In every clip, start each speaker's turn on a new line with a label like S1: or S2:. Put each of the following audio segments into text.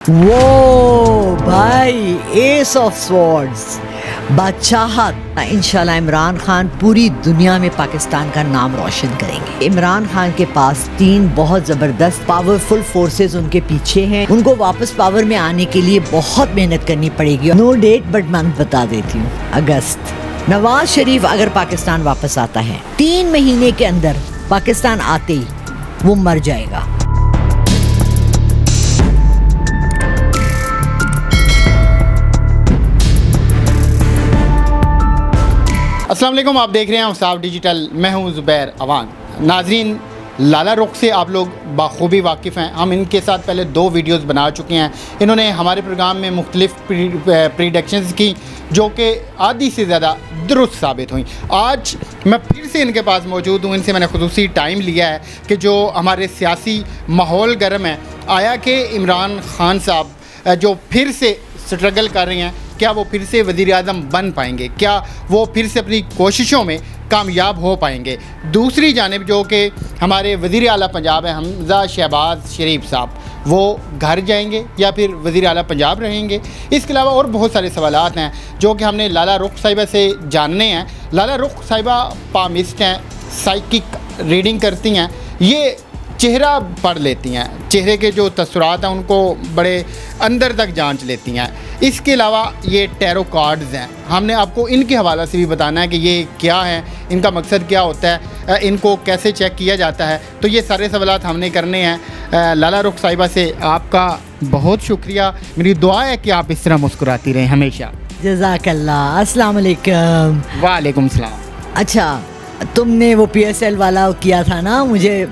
S1: वो भाई S of swords, बादशाहत। इंशाल्लाह इमरान खान पूरी दुनिया में पाकिस्तान का नाम रोशन करेंगे। इमरान खान के पास 3 बहुत ज़बरदस्त पावरफुल फोर्सेस उनके पीछे हैं। उनको वापस पावर में आने के लिए बहुत मेहनत करनी पड़ेगी। नो डेट बट मंथ बता देती हूँ, अगस्त। नवाज शरीफ अगर पाकिस्तान वापस आता है 3 महीने के अंदर पाकिस्तान आते ही वो मर जाएगा।
S2: अस्सलाम वालेकुम, आप देख रहे हैं औसाफ डिजिटल। मैं हूं ज़ुबैर अवान। नाजरीन, लाला रुख से आप लोग बाखूबी वाकिफ़ हैं। हम इनके साथ पहले 2 वीडियोस बना चुके हैं। इन्होंने हमारे प्रोग्राम में मुख्तलिफ प्रीडिक्शंस की जो कि आधी से ज़्यादा दुरुस्त साबित हुई। आज मैं फिर से इनके पास मौजूद हूँ। इनसे मैंने खुसूसी टाइम लिया है कि जो हमारे सियासी माहौल गर्म है, आया कि इमरान खान साहब जो फिर से स्ट्रगल कर रहे हैं, क्या वो फिर से वज़ीर आज़म बन पाएंगे, क्या वो फिर से अपनी कोशिशों में कामयाब हो पाएंगे। दूसरी जानिब जो कि हमारे वज़ीर आला पंजाब है हमज़ा शहबाज शरीफ साहब, वो घर जाएंगे या फिर वज़ीर आला पंजाब रहेंगे। इसके अलावा और बहुत सारे सवालात हैं जो कि हमने लाला रुख साहिबा से जानने हैं। लाला रुख साहिबा पामिस्ट हैं, साइकिक रीडिंग करती हैं, ये चेहरा पढ़ लेती हैं, चेहरे के जो तस्वीरात हैं उनको बड़े अंदर तक जांच लेती हैं। इसके अलावा ये टैरो कार्ड्स हैं, हमने आपको इनके हवाला से भी बताना है कि ये क्या है, इनका मकसद क्या होता है, इनको कैसे चेक किया जाता है। तो ये सारे सवालात हमने करने हैं लाला रुख साहिबा से। आपका बहुत शुक्रिया, मेरी दुआ है कि आप इस तरह मुस्कुराती रहें हमेशा।
S1: जज़ाकल्लाह। अस्सलाम वालेकुम।
S2: वालेकुम सलाम।
S1: अच्छा, तुमने वो PSL वाला किया था ना मुझे,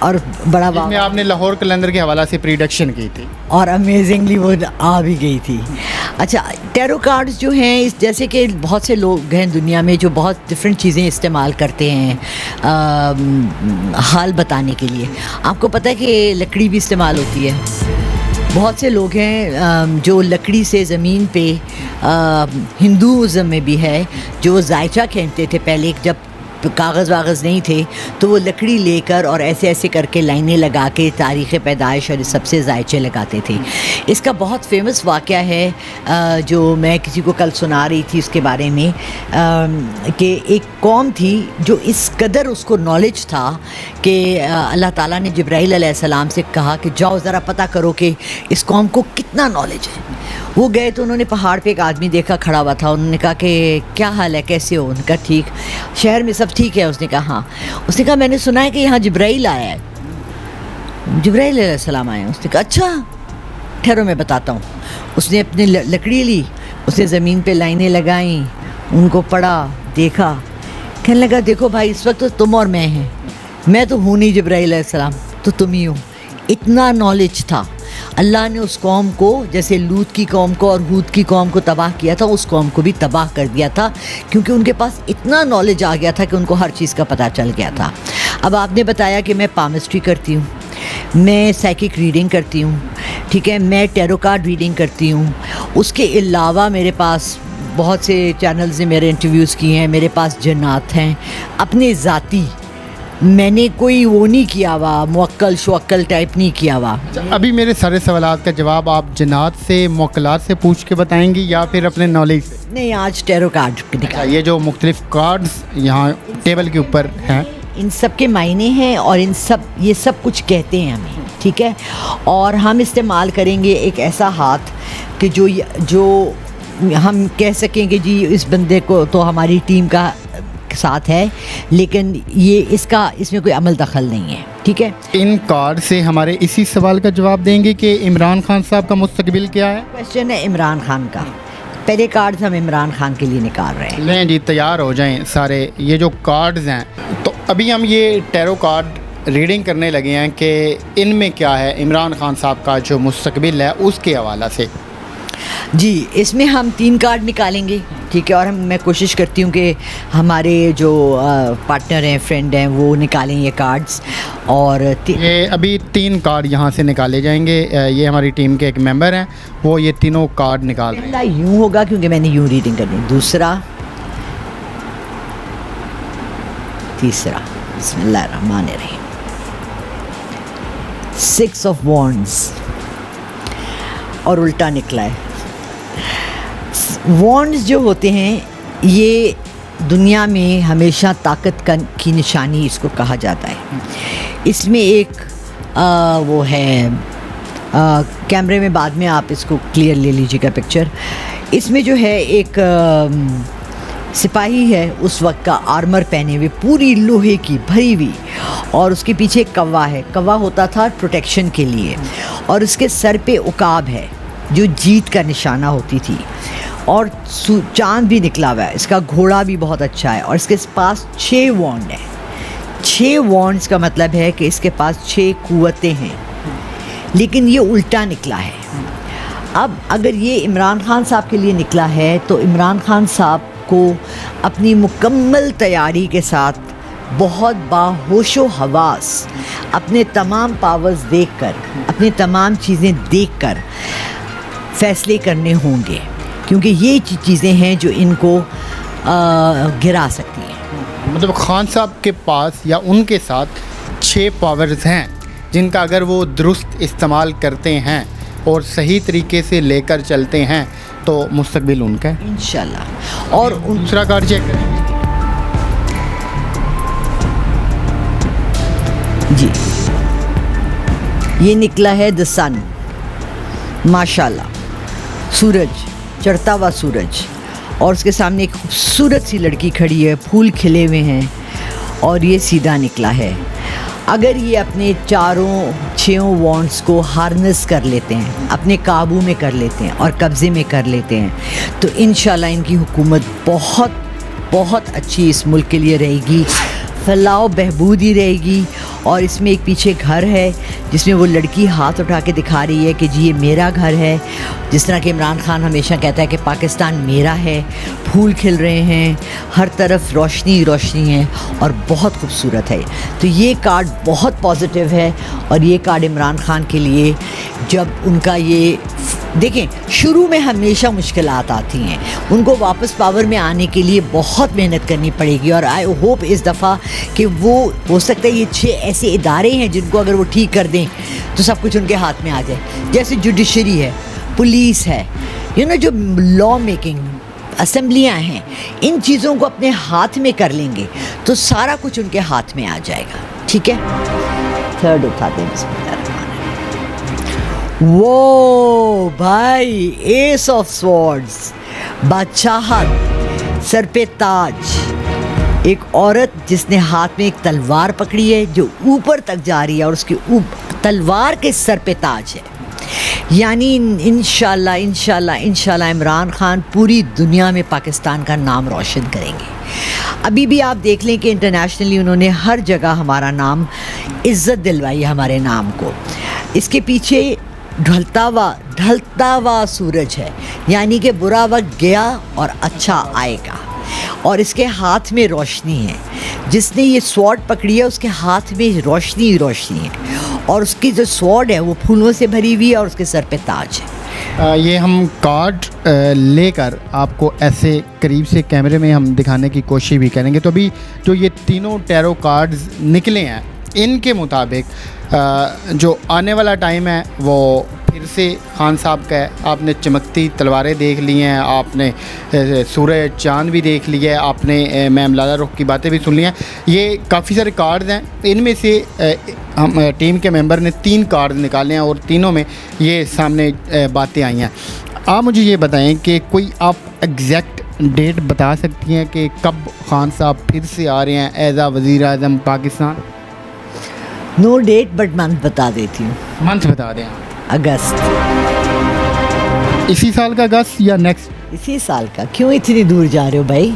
S1: और बड़ा
S2: जिसमें आपने लाहौर कलंदर के हवाला से प्रीडिक्शन की थी
S1: और अमेजिंगली वो आ भी गई थी। अच्छा, टैरो कार्ड्स जो हैं, इस जैसे कि बहुत से लोग हैं दुनिया में जो बहुत डिफरेंट चीज़ें इस्तेमाल करते हैं हाल बताने के लिए। आपको पता है कि लकड़ी भी इस्तेमाल होती है। बहुत से लोग हैं जो लकड़ी से ज़मीन पे, हिंदूज़म में भी है, जो जायचा खेलते थे पहले, जब कागज़ वागज़ नहीं थे तो वो लकड़ी लेकर और ऐसे ऐसे करके लाइनें लगा के तारीख़ पैदाइश और सबसे जायचे लगाते थे। इसका बहुत फेमस वाक़या है जो मैं किसी को कल सुना रही थी उसके बारे में, कि एक कौम थी जो इस कदर उसको नॉलेज था कि अल्लाह ताला ने जिब्राईल अलैहिस्सलाम से कहा कि जाओ ज़रा पता करो कि इस कौम को कितना नॉलेज है। वो गए तो उन्होंने पहाड़ पे एक आदमी देखा खड़ा हुआ था। उन्होंने कहा कि क्या हाल है, कैसे हो? उनका ठीक, शहर में सब ठीक है? उसने कहा हाँ। उसने कहा मैंने सुना है कि यहाँ जिब्राईल आया है। जिब्राईल अलैहिस्सलाम आए? उसने कहा अच्छा, ठहरो मैं बताता हूँ। उसने अपनी लकड़ी ली, उसने ज़मीन पे लाइनें लगाई, उनको पढ़ा, देखा, कहने लगा देखो भाई, इस वक्त तो तुम और मैं हैं, मैं तो हूँ नहीं जिब्राईल अलैहिस्सलाम, तो तुम ही हो। इतना नॉलेज था। अल्लाह ने उस कौम को, जैसे लूत की कौम को और हूद की कौम को तबाह किया था, उस कौम को भी तबाह कर दिया था, क्योंकि उनके पास इतना नॉलेज आ गया था कि उनको हर चीज़ का पता चल गया था। अब आपने बताया कि मैं पामिस्ट्री करती हूँ, मैं साइकिक रीडिंग करती हूँ, ठीक है, मैं टैरो कार्ड रीडिंग करती हूँ। उसके अलावा मेरे पास बहुत से चैनल्स ने मेरे इंटरव्यूज़ किए हैं, मेरे पास जन्नात हैं अपने ज़ाती। मैंने कोई वो नहीं किया हुआ, मुवक्कल शुवक्कल टाइप नहीं किया हुआ।
S2: अभी मेरे सारे सवालात का जवाब आप जन्नात से, मुवक्कलात से पूछ के बताएंगी या फिर अपने नॉलेज से?
S1: नहीं, आज टैरो कार्ड दिखा।
S2: ये जो मुख्तलिफ कार्ड्स यहाँ टेबल के ऊपर हैं,
S1: इन सब के मायने हैं और ये सब कुछ कहते हैं हमें, ठीक है। और हम इस्तेमाल करेंगे एक ऐसा हाथ कि जो हम कह सकें कि जी इस बंदे को तो हमारी टीम का साथ है, लेकिन इसमें कोई अमल दखल नहीं है, ठीक है।
S2: इन कार्ड से हमारे इसी सवाल का जवाब देंगे कि इमरान खान साहब का मुस्तकबिल क्या है।
S1: क्वेश्चन है इमरान खान का। पहले कार्ड्स हम इमरान खान के लिए निकाल रहे हैं।
S2: लें जी, तैयार हो जाएं सारे। ये जो कार्ड्स हैं, तो अभी हम ये टैरो कार्ड रीडिंग करने लगे हैं कि इनमें क्या है इमरान खान साहब का जो मुस्तकबिल है उसके हवाला से।
S1: जी, इसमें हम 3 कार्ड निकालेंगे, ठीक है। और मैं कोशिश करती हूँ कि हमारे जो पार्टनर हैं, फ्रेंड हैं, वो निकालें ये कार्ड्स। और
S2: ये अभी 3 कार्ड यहाँ से निकाले जाएंगे। ये हमारी टीम के एक मेंबर हैं, वो ये तीनों कार्ड निकाल रहे हैं।
S1: पहला यूँ होगा क्योंकि मैंने यूँ रीडिंग करनी, दूसरा, तीसरा। बिस्मिल्लाहिर्रहमानिर्रहीम। 6 of Wands, और उल्टा निकला है। वॉन्ड्स जो होते हैं ये दुनिया में हमेशा ताकत की निशानी इसको कहा जाता है। इसमें एक वो है, कैमरे में बाद में आप इसको क्लियर ले लीजिएगा पिक्चर। इसमें जो है एक सिपाही है उस वक्त का, आर्मर पहने हुए, पूरी लोहे की भरी हुई, और उसके पीछे एक कौवा है। कौवा होता था प्रोटेक्शन के लिए, और उसके सर पे उकाब है जो जीत का निशाना होती थी, और चांद भी निकला हुआ है। इसका घोड़ा भी बहुत अच्छा है, और इसके पास 6 वॉन्ड है। 6 वॉन्ड्स का मतलब है कि इसके पास 6 कुव्वतें हैं, लेकिन ये उल्टा निकला है। अब अगर ये इमरान खान साहब के लिए निकला है तो इमरान खान साहब को अपनी मुकम्मल तैयारी के साथ बहुत बाहोशो हवास अपने तमाम पावर्स देखकर, अपनी तमाम चीज़ें देखकर फैसले करने होंगे, क्योंकि ये चीज़ें हैं जो इनको गिरा सकती हैं।
S2: मतलब खान साहब के पास या उनके साथ 6 पावर्स हैं जिनका अगर वो दुरुस्त इस्तेमाल करते हैं और सही तरीके से लेकर चलते हैं तो मुस्तकबिल उनका है
S1: इंशाल्लाह। और
S2: दूसरा कार्ड चेक करेंगे
S1: जी, ये निकला है द सन, माशाल्लाह, सूरज, चढ़ता हुआ सूरज, और उसके सामने एक खूबसूरत सी लड़की खड़ी है, फूल खिले हुए हैं, और ये सीधा निकला है। अगर ये अपने 6 वॉन्ड्स को हार्नेस कर लेते हैं, अपने काबू में कर लेते हैं और कब्ज़े में कर लेते हैं, तो इंशाल्लाह इनकी हुकूमत बहुत बहुत अच्छी इस मुल्क के लिए रहेगी, फलाह बहबूद ही रहेगी। और इसमें एक पीछे घर है जिसमें वो लड़की हाथ उठा के दिखा रही है कि जी ये मेरा घर है, जिस तरह कि इमरान खान हमेशा कहता है कि पाकिस्तान मेरा है। फूल खिल रहे हैं, हर तरफ रोशनी रोशनी है, और बहुत खूबसूरत है। तो ये कार्ड बहुत पॉजिटिव है, और ये कार्ड इमरान खान के लिए, जब उनका ये देखें, शुरू में हमेशा मुश्किलात आती हैं, उनको वापस पावर में आने के लिए बहुत मेहनत करनी पड़ेगी। और आई होप इस दफ़ा कि वो हो सकता है ये 6 ऐसे इदारे हैं जिनको अगर वो ठीक कर दें तो सब कुछ उनके हाथ में आ जाए। जैसे जुडिशरी है, पुलिस है, जो लॉ मेकिंग असेंबलियाँ हैं, इन चीज़ों को अपने हाथ में कर लेंगे तो सारा कुछ उनके हाथ में आ जाएगा। ठीक है, थर्ड उठाते हैं। वो भाई, एस ऑफ स्वॉर्ड्स, बादशाहत, सर पे ताज, एक औरत जिसने हाथ में एक तलवार पकड़ी है जो ऊपर तक जा रही है, और उसके तलवार के सर पे ताज है। यानी इंशाल्लाह इंशाल्लाह इंशाल्लाह इमरान खान पूरी दुनिया में पाकिस्तान का नाम रोशन करेंगे। अभी भी आप देख लें कि इंटरनेशनली उन्होंने हर जगह हमारा नाम, इज़्ज़त दिलवाई है हमारे नाम को। इसके पीछे ढलता हुआ सूरज है, यानी कि बुरा वक्त गया और अच्छा आएगा। और इसके हाथ में रोशनी है, जिसने ये स्वॉर्ड पकड़ी है उसके हाथ में रोशनी ही रोशनी है, और उसकी जो स्वॉर्ड है वो फूलों से भरी हुई है, और उसके सर पे ताज है।
S2: ये हम कार्ड लेकर आपको ऐसे करीब से कैमरे में हम दिखाने की कोशिश भी करेंगे। तो अभी जो ये तीनों टैरो कार्ड्स निकले हैं, इनके मुताबिक जो आने वाला टाइम है वो फिर से खान साहब का है। आपने चमकती तलवारें देख ली हैं, आपने सूरज चांद भी देख लिया है, आपने मैम लाला रुख की बातें भी सुन ली हैं। ये काफ़ी सारे कार्ड्स हैं, इनमें से हम टीम के मेंबर ने 3 कार्ड निकाले हैं, और तीनों में ये सामने बातें आई हैं। आप मुझे ये बताएं कि कोई आप एग्जैक्ट डेट बता सकती हैं कि कब खान साहब फिर से आ रहे हैं एज आ वज़ीर आज़म Pakistan?
S1: No date but month बता देती हूँ।
S2: मंथ बता दें आप।
S1: अगस्त,
S2: इसी साल का अगस्त या नेक्स्ट?
S1: इसी साल का। क्यों इतनी दूर जा रहे हो भाई?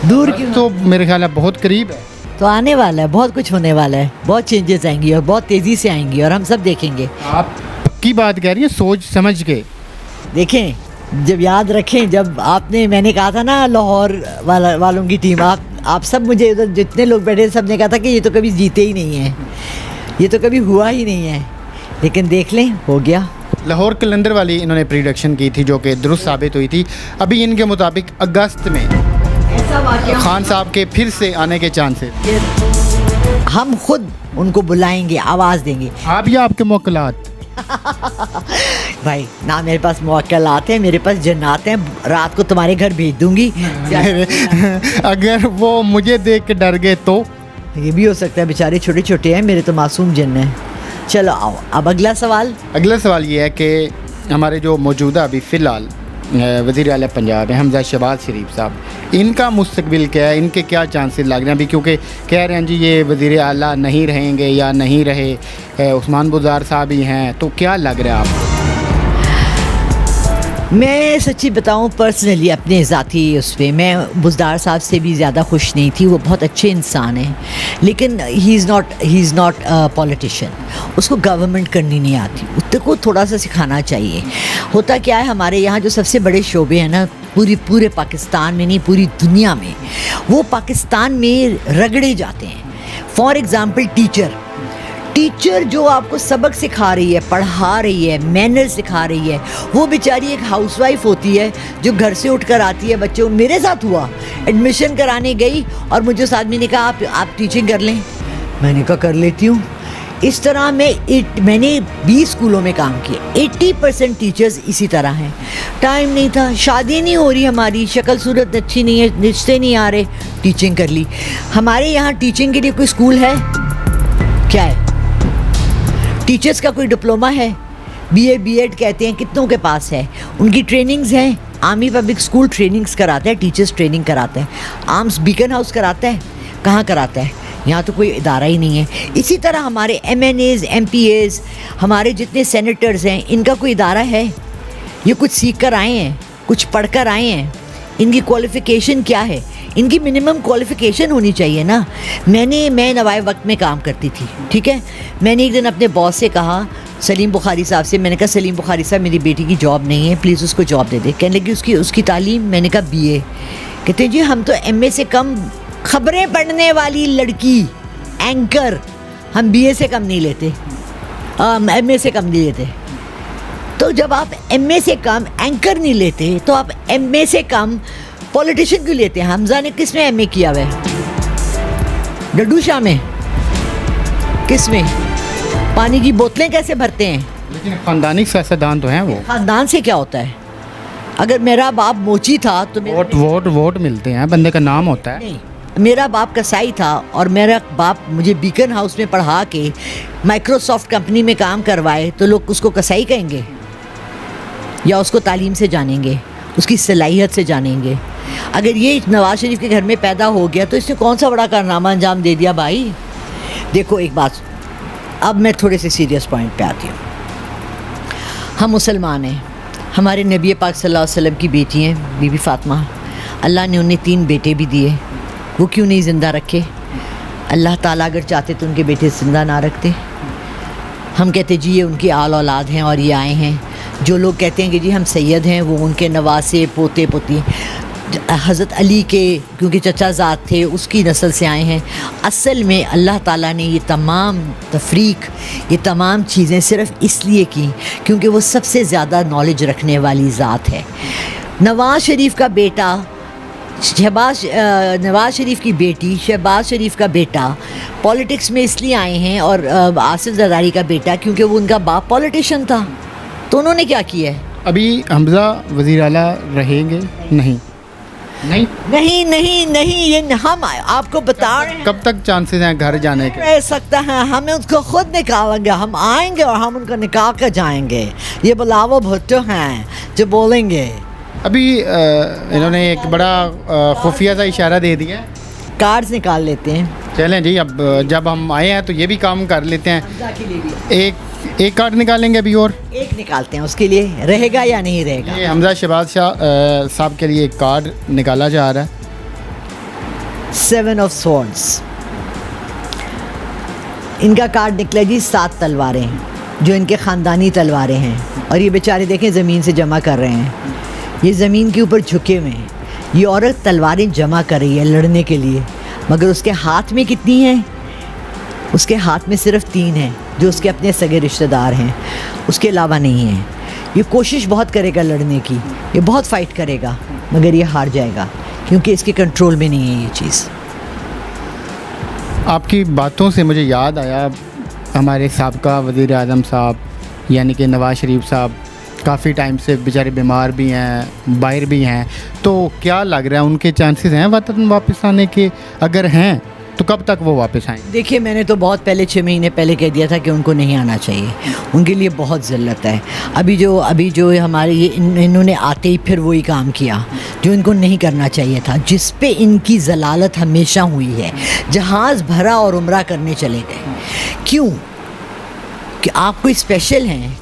S1: दूर क्यों?
S2: तो मेरे ख्याल है बहुत करीब है।
S1: तो आने वाला है, बहुत कुछ होने वाला है, बहुत चेंजेस आएंगी और बहुत तेज़ी से आएंगी, और हम सब देखेंगे।
S2: आप पक्की बात कह रही हैं, सोच समझ के?
S1: देखें, जब याद रखें, जब मैंने कहा था ना लाहौर वालों की टीम, आप सब, मुझे उधर जितने लोग बैठे सब ने कहा था कि ये तो कभी जीते ही नहीं है, ये तो कभी हुआ ही नहीं है, लेकिन देख लें, हो गया।
S2: लाहौर कलंदर वाली इन्होंने प्रिडिक्शन की थी जो कि दुरुस्त साबित हुई थी। अभी इनके मुताबिक अगस्त में
S1: ऐसा वाक़या
S2: खान साहब के फिर से आने के चांसेस।
S1: हम खुद उनको बुलाएंगे, आवाज़ देंगे।
S2: आप या आपके मुवक्किलात?
S1: भाई ना मेरे पास मुवक्किलात हैं, मेरे पास जन्नात हैं, रात को तुम्हारे घर भेज दूंगी।
S2: अगर वो मुझे देख के डर गए तो?
S1: ये भी हो सकता है, बेचारे छोटे छोटे हैं, मेरे तो मासूम जन्न हैं। चलो आओ अब अगला सवाल।
S2: अगला सवाल ये है कि हमारे जो मौजूदा अभी फ़िलहाल वज़ीर आला पंजाब है हमजा शहबाज शरीफ साहब, इनका मुस्तकबिल क्या है, इनके क्या चांसेस लग रहे हैं अभी? क्योंकि कह रहे हैं जी ये वज़ीर आला नहीं रहेंगे या नहीं रहे, उस्मान बुज़दार साहब ही हैं, तो क्या लग रहा है आपको?
S1: मैं सच्ची बताऊं, पर्सनली अपने ज़ाती उस पर मैं बुज़दार साहब से भी ज़्यादा खुश नहीं थी। वो बहुत अच्छे इंसान हैं, लेकिन ही इज़ नॉट पॉलिटिशियन। उसको गवर्नमेंट करनी नहीं आती, उसको थोड़ा सा सिखाना चाहिए। होता क्या है, हमारे यहाँ जो सबसे बड़े शोबे हैं ना, पूरे पाकिस्तान में नहीं पूरी दुनिया में, वो पाकिस्तान में रगड़े जाते हैं। फॉर एग्ज़ाम्पल टीचर जो आपको सबक सिखा रही है, पढ़ा रही है, मैनर सिखा रही है, वो बेचारी एक हाउसवाइफ होती है जो घर से उठकर आती है। बच्चों, मेरे साथ हुआ, एडमिशन कराने गई और मुझे उस आदमी ने कहा आप टीचिंग कर लें। मैंने कहा कर लेती हूँ। इस तरह मैंने 20 स्कूलों में काम किया, 80% टीचर्स इसी तरह हैं। टाइम नहीं था, शादी नहीं हो रही हमारी, शक्ल सूरत अच्छी नहीं है, रिश्ते नहीं आ रहे, टीचिंग कर ली। हमारे यहाँ टीचिंग के लिए कोई स्कूल है क्या? है टीचर्स का कोई डिप्लोमा है? BA B.Ed कहते हैं, कितनों के पास है? उनकी ट्रेनिंग्स हैं। आर्मी पब्लिक स्कूल ट्रेनिंग्स कराता है, टीचर्स ट्रेनिंग कराते हैं। आर्म्स बीकन हाउस कराता है, कहाँ कराता है? यहाँ तो कोई इदारा ही नहीं है। इसी तरह हमारे MNAs MPAs, हमारे जितने सेनेटर्स हैं, इनका कोई इदारा है? ये कुछ सीख कर आए हैं, कुछ पढ़ कर आए हैं? इनकी क्वालिफ़िकेशन क्या है? इनकी मिनिमम क्वालिफ़िकेशन होनी चाहिए ना। मैं नवाए वक्त में काम करती थी, ठीक है। मैंने एक दिन अपने बॉस से कहा, सलीम बुखारी साहब से, मैंने कहा सलीम बुखारी साहब मेरी बेटी की जॉब नहीं है, प्लीज़ उसको जॉब दे दे। कहने लगी उसकी तालीम? मैंने कहा BA। कहते हैं जी हम तो MA से कम, खबरें पढ़ने वाली लड़की एंकर हम BA से कम नहीं लेते, MA से कम नहीं लेते। तो जब आप MA से कम एंकर नहीं लेते तो आप MA से कम पॉलिटिशियन क्यों लेते हैं? हमजा ने किस में MA किया हुआ है? डड्डू शाह में? किस में? पानी की बोतलें कैसे भरते हैं?
S2: लेकिन ख़ानदानी सियासतदान तो हैं वो।
S1: ख़ानदान से क्या होता है? अगर मेरा बाप मोची था तो
S2: वोट मिलते हैं, बंदे का नाम होता है।
S1: नहीं, मेरा बाप कसाई था और मेरा बाप मुझे बीकन हाउस में पढ़ा के माइक्रोसॉफ्ट कंपनी में काम करवाए, तो लोग उसको कसाई कहेंगे या उसको तालीम से जानेंगे, उसकी सलाहियत से जानेंगे? अगर ये नवाज शरीफ के घर में पैदा हो गया तो इसने कौन सा बड़ा कारनामा अंजाम दे दिया भाई? देखो एक बात, अब मैं थोड़े से सीरियस पॉइंट पे आती हूँ। हम मुसलमान हैं, हमारे नबी पाक सल्लल्लाहु अलैहि वसल्लम की बेटी हैं बीबी फातिमा, अल्लाह ने उन्हें 3 बेटे भी दिए, वो क्यों नहीं ज़िंदा रखे? अल्लाह ताला अगर चाहते तो उनके बेटे ज़िंदा ना रखते। हम कहते जी ये उनकी आल औलाद हैं और ये आए हैं। जो लोग कहते हैं कि जी हम सैयद हैं, वो उनके नवासे पोते पोती हज़रत अली के क्योंकि चचा ज़ात थे उसकी नस्ल से आए हैं। असल में अल्लाह ताला ने ये तमाम तफरीक, ये तमाम चीज़ें सिर्फ़ इसलिए की क्योंकि वो सबसे ज़्यादा नॉलेज रखने वाली ज़ात है। नवाज़ शरीफ का बेटा नवाज़ शरीफ की बेटी शहबाज शरीफ का बेटा पॉलिटिक्स में इसलिए आए हैं, और आसिफ ज़रदारी का बेटा क्योंकि वो उनका बाप पॉलिटिशियन था। तो उन्होंने क्या किया है?
S2: अभी हमजा वज़ीर आला रहेंगे? नहीं नहीं
S1: नहीं नहीं नहीं, ये हम आपको बता रहे हैं।
S2: कब तक चांसेस हैं घर जाने के?
S1: रह सकता है, हमें उसको खुद निकालेंगे, हम आएंगे और हम उनको निकाल कर जाएंगे। ये बिलावल भुट्टो हैं जो बोलेंगे।
S2: अभी इन्होंने एक बड़ा खुफिया सा इशारा दे दिया,
S1: कार्ड्स निकाल लेते हैं।
S2: चलें जी, अब जब हम आए हैं तो ये भी काम कर लेते हैं। एक कार्ड निकालेंगे अभी, और
S1: एक निकालते हैं, उसके लिए रहेगा या नहीं रहेगा।
S2: ये हमजा शहबाज साहब के लिए एक कार्ड निकाला जा रहा है।
S1: 7 ऑफ स्वॉर्ड्स, इनका कार्ड निकला जी। 7 तलवारें जो इनके ख़ानदानी तलवारें हैं, और ये बेचारे देखें ज़मीन से जमा कर रहे हैं, ये ज़मीन के ऊपर झुके हुए हैं। ये औरत तलवारें जमा कर रही है लड़ने के लिए, मगर उसके हाथ में कितनी हैं? उसके हाथ में सिर्फ 3 हैं जो उसके अपने सगे रिश्तेदार हैं, उसके अलावा नहीं हैं। ये कोशिश बहुत करेगा लड़ने की, ये बहुत फ़ाइट करेगा, मगर ये हार जाएगा क्योंकि इसके कंट्रोल में नहीं है ये चीज़।
S2: आपकी बातों से मुझे याद आया हमारे साबका वज़ीर आज़म साहब यानी कि नवाज़ शरीफ साहब काफ़ी टाइम से बेचारे बीमार भी हैं, बाहर भी हैं, तो क्या लग रहा है उनके चांसेस हैं वतन वापस आने के? अगर हैं तो कब तक वो वापस आएंगे?
S1: देखिए, मैंने तो बहुत पहले 6 महीने पहले कह दिया था कि उनको नहीं आना चाहिए, उनके लिए बहुत ज़िल्लत है। अभी जो हमारे ये इन्होंने आते ही फिर वही काम किया जो इनको नहीं करना चाहिए था, जिस पे इनकी ज़लालत हमेशा हुई है। जहाज़ भरा और उम्रा करने चले गए, क्यों? कि आप कोई स्पेशल हैं?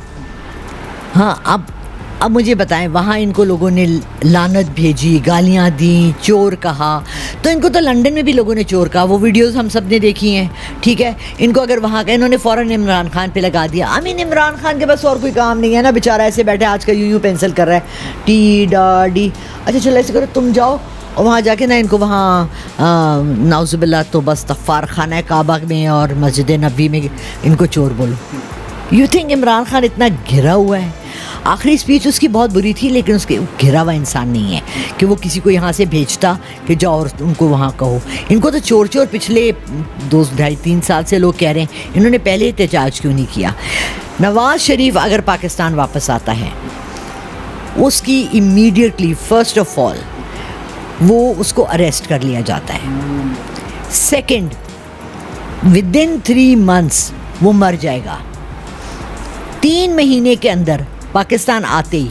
S1: हाँ, अब मुझे बताएं, वहाँ इनको लोगों ने लानत भेजी, गालियाँ दी, चोर कहा, तो इनको तो लंदन में भी लोगों ने चोर कहा, वो वीडियोस हम सब ने देखी हैं, ठीक है। इनको अगर वहाँ का इन्होंने फ़ौरन इमरान खान पे लगा दिया। आई मीन इमरान खान के बस और कोई काम नहीं है ना, बेचारा ऐसे बैठे आज का यूं पेंसिल कर रहा है, टी डा डी। अच्छा चलो ऐसे करो, तुम जाओ और वहाँ जाके ना इनको वहाँ नाउज़ुबिल्लाह तो बस तफ़ार खाना काबा में और मस्जिद नबी में इनको चोर बोलो। यू थिंक इमरान खान इतना घिरा हुआ है? आखिरी स्पीच उसकी बहुत बुरी थी, लेकिन उसके घिरा हुआ इंसान नहीं है कि वो किसी को यहाँ से भेजता कि जाओ और उनको वहाँ कहो। इनको तो चोर चोर पिछले 2-2.5-3 साल से लोग कह रहे हैं, इन्होंने पहले एहतजाज क्यों नहीं किया? नवाज़ शरीफ अगर पाकिस्तान वापस आता है, उसकी इमीडिएटली फर्स्ट ऑफ ऑल वो उसको अरेस्ट कर लिया जाता है। सेकंड, विदिन 3 मंथ्स वो मर जाएगा। 3 महीने के अंदर पाकिस्तान आते ही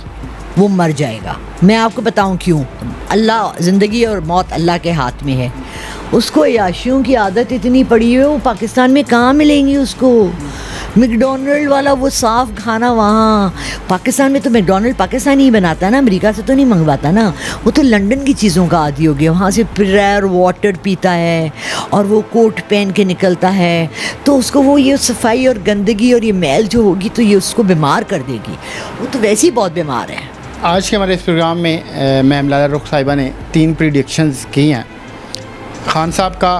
S1: वो मर जाएगा। मैं आपको बताऊं क्यों। अल्लाह, ज़िंदगी और मौत अल्लाह के हाथ में है। उसको याशियों की आदत इतनी पड़ी है, वो पाकिस्तान में कहाँ मिलेंगी उसको? मैकडॉनल्ड वाला वो साफ़ खाना वहाँ पाकिस्तान में, तो मैकडॉनल्ड पाकिस्तानी ही बनाता है ना, अमेरिका से तो नहीं मंगवाता ना। वो तो लंदन की चीज़ों का आदी हो गया, वहाँ से प्योर वाटर पीता है और वो कोट पहन के निकलता है, तो उसको वो ये सफाई और गंदगी और ये मैल जो होगी तो ये उसको बीमार कर देगी। वो तो वैसे ही बहुत बीमार है।
S2: आज के हमारे इस प्रोग्राम में मैम लाला रुख साहिबा ने 3 प्रिडिक्शंस की हैं। खान साहब का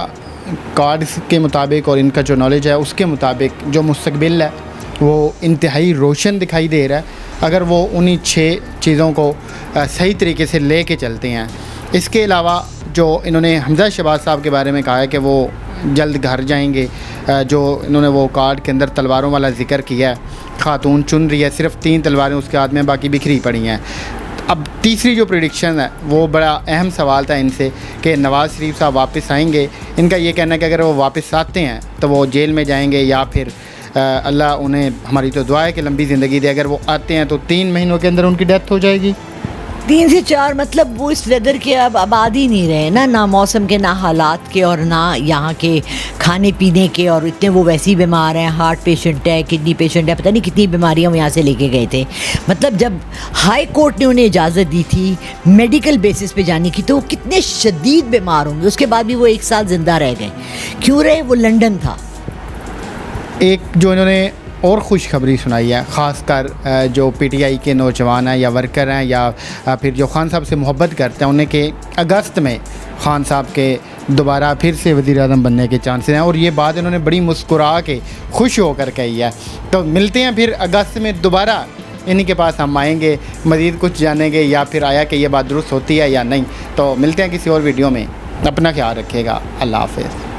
S2: कार्ड्स के मुताबिक और इनका जो नॉलेज है उसके मुताबिक जो मुस्तकबिल है वो इंतहाई रोशन दिखाई दे रहा है, अगर वो उन्हीं 6 चीज़ों को सही तरीके से ले के चलते हैं। इसके अलावा जो इन्होंने हमजा शहबाज साहब के बारे में कहा है कि वो जल्द घर जाएंगे, जो इन्होंने वो कार्ड के अंदर तलवारों वाला ज़िक्र किया है, खातून चुन रही है, सिर्फ़ 3 तलवारें उसके हाथ में, बाकी बिखरी पड़ी हैं। अब तीसरी जो प्रेडिक्शन है वो बड़ा अहम सवाल था इनसे कि नवाज़ शरीफ साहब वापस आएंगे। इनका ये कहना है कि अगर वो वापस आते हैं तो वो जेल में जाएंगे या फिर अल्लाह उन्हें, हमारी तो दुआ है कि लंबी ज़िंदगी दे, अगर वो आते हैं तो 3 महीनों के अंदर उनकी डेथ हो जाएगी।
S1: 3 से 4 मतलब वो इस वेदर के अब आबाद ही नहीं रहे ना मौसम के, ना हालात के, और ना यहाँ के खाने पीने के, और इतने वो वैसे ही बीमार हैं। हार्ट पेशेंट है, किडनी पेशेंट है, पता नहीं कितनी बीमारियाँ वो यहाँ से लेके गए थे। मतलब जब हाई कोर्ट ने उन्हें इजाज़त दी थी मेडिकल बेसिस पे जाने की, तो वो कितने शदीद बीमार होंगे। उसके बाद भी वो 1 साल ज़िंदा रह गए। क्यों रहे? वो लंदन था।
S2: एक जो इन्होंने और खुशखबरी सुनाई है, ख़ासकर जो पीटीआई के नौजवान हैं या वर्कर हैं या फिर जो खान साहब से मोहब्बत करते हैं, उन्हें कि अगस्त में खान साहब के दोबारा फिर से वज़ीर-ए-आज़म बनने के चांसेस हैं, और ये बात इन्होंने बड़ी मुस्कुरा के खुश होकर कही है। तो मिलते हैं फिर अगस्त में दोबारा, इन्हीं के पास हम आएंगे, मज़ीद कुछ जानेंगे या फिर आया कि ये बात दुरुस्त होती है या नहीं। तो मिलते हैं किसी और वीडियो में। अपना ख्याल रखिएगा। अल्लाह हाफ़िज़।